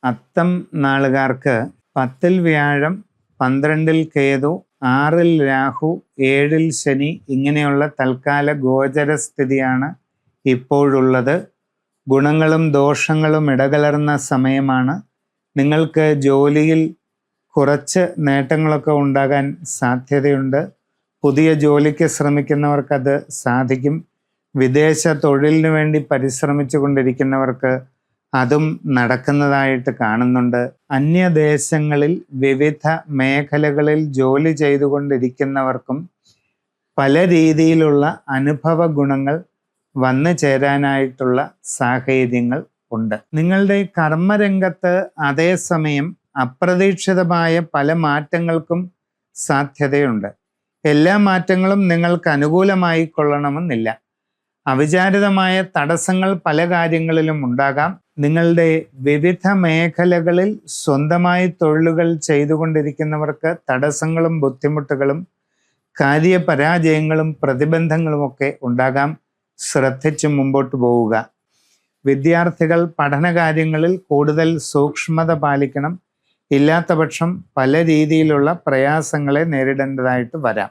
അത്തം നാളുകാർക്ക് 10-ൽ വ്യാഴം, 12-ൽ കേതു, 6-ൽ രാഹു, 7-ൽ ശനി ഇങ്ങനെയുള്ള തൽക്കാല ഗോചരസ്ഥിതിയാണ് ഇപ്പോഴുള്ളത്. ഗുണങ്ങളും ദോഷങ്ങളും ഇടകലർന്ന സമയമാണ്. നിങ്ങൾക്ക് ജോലിയിൽ കുറച്ച് നേട്ടങ്ങളൊക്കെ ഉണ്ടാകാൻ സാധ്യതയുണ്ട്. പുതിയ ജോലിക്ക് ശ്രമിക്കുന്നവർക്കത് സാധിക്കും. വിദേശ തൊഴിലിനു വേണ്ടി പരിശ്രമിച്ചു കൊണ്ടിരിക്കുന്നവർക്ക് അതും നടക്കുന്നതായിട്ട് കാണുന്നുണ്ട്. അന്യദേശങ്ങളിൽ വിവിധ മേഖലകളിൽ ജോലി ചെയ്തുകൊണ്ടിരിക്കുന്നവർക്കും പല രീതിയിലുള്ള അനുഭവ ഗുണങ്ങൾ വന്നു ചേരാനായിട്ടുള്ള സാഹചര്യങ്ങൾ ഉണ്ട്. നിങ്ങളുടെ കർമ്മരംഗത്ത് അതേസമയം അപ്രതീക്ഷിതമായ പല മാറ്റങ്ങൾക്കും സാധ്യതയുണ്ട്. എല്ലാ മാറ്റങ്ങളും നിങ്ങൾക്ക് അനുകൂലമായി കൊള്ളണമെന്നില്ല. അവിചാരിതമായ തടസ്സങ്ങൾ പല കാര്യങ്ങളിലും ഉണ്ടാകാം. നിങ്ങളുടെ വിവിധ മേഖലകളിൽ സ്വന്തമായി തൊഴിലുകൾ ചെയ്തുകൊണ്ടിരിക്കുന്നവർക്ക് തടസ്സങ്ങളും ബുദ്ധിമുട്ടുകളും കാര്യപരാജയങ്ങളും പ്രതിബന്ധങ്ങളുമൊക്കെ ഉണ്ടാകാം. ശ്രദ്ധിച്ച് മുമ്പോട്ട് പോവുക. വിദ്യാർത്ഥികൾ പഠനകാര്യങ്ങളിൽ കൂടുതൽ സൂക്ഷ്മത പാലിക്കണം. ഇല്ലാത്ത പക്ഷം പല രീതിയിലുള്ള പ്രയാസങ്ങളെ നേരിടേണ്ടതായിട്ട് വരാം.